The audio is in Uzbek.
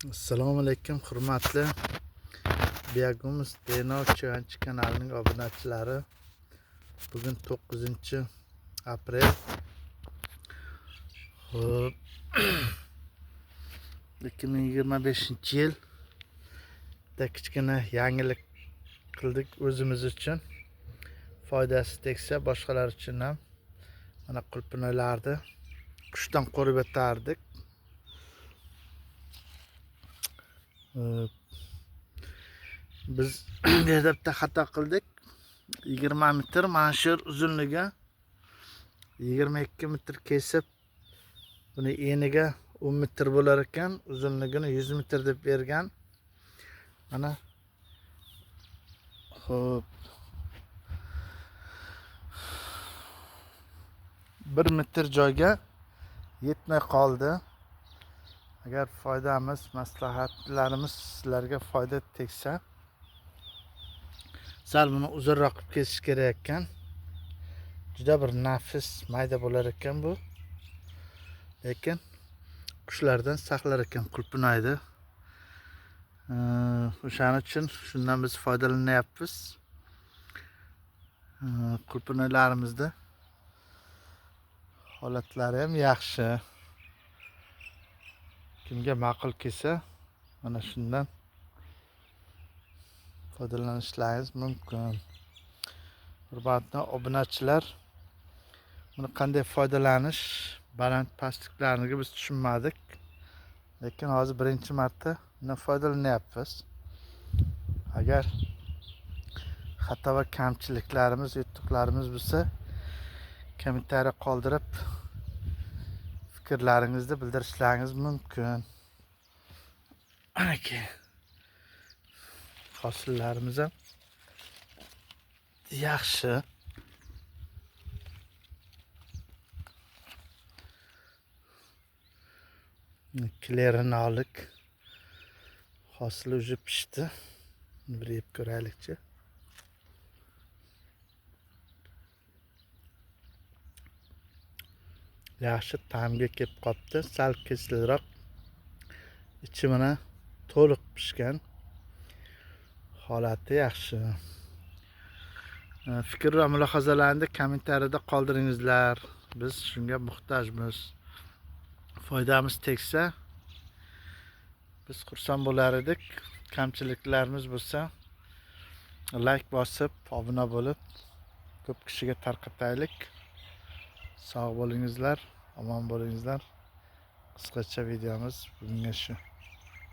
Assalomu alaykum hurmatli Biyagumiz Deno Chovanchi kanalining obunachilari. Bugun 9-aprel. Xo'p. 2025-yil. Bitta kichkina yangilik qildik o'zimiz uchun. Foydasi tegsa boshqalar uchun ham. Mana qulpinoylarni qushdan qo'rib o'tardik. Biz bu yerda bitta xato qildik. 20 metr mana shu uzunligi 22 metr kesib, buni eniga 10 metr bo'lar ekan, uzunligini 100 metr deb bergan. Mana xo'p. 1 metr joyga yetmay qoldi. Agar foydamiz, maslahatlarimiz sizlarga foyda tegsa, sal buni uzunroq qilib kesish kerak ekan. Juda bir nafis mayda bo'lar ekan bu. Lekin qushlardan saqlar ekan qulpinoyni. O'shaning uchun shundan biz foydalanyapmiz. Qulpinoylarimizda holatlari ham yaxshi. Kimga ma'qul kelsa, mana shundan foydalanishlaringiz mumkin. Hurmatli obunachilar, buni qanday foydalanish, baland pastliklarini biz tushunmadik. Lekin hozir birinchi marta bundan foydalanyapmiz. Agar xato va kamchiliklarimiz, yutuqlarimiz bo'lsa, kommentariy qoldirib fikrlaringizni bildirishlaringiz mumkin. Mana hosillarimiz ham yaxshi. Klerinalik hosili уже pishdi. Bir yeb ko'raylikchi. Yaxshi ta'mga kelib qopti. Sal kesilroq. Ichi mana to'liq pishgan. Holati yaxshi. Fikr va mulohazalarni kommentariyada qoldiringizlar. Biz shunga muhtojmiz. Foydamiz tegsa biz xursand bo'lar edik. Kamchiliklarimiz bo'lsa like bosib, obuna bo'lib, ko'p kishiga tarqataylik. Sog' bo'lingizlar, omon bo'lingizlar. Qisqacha videomiz bunga shu.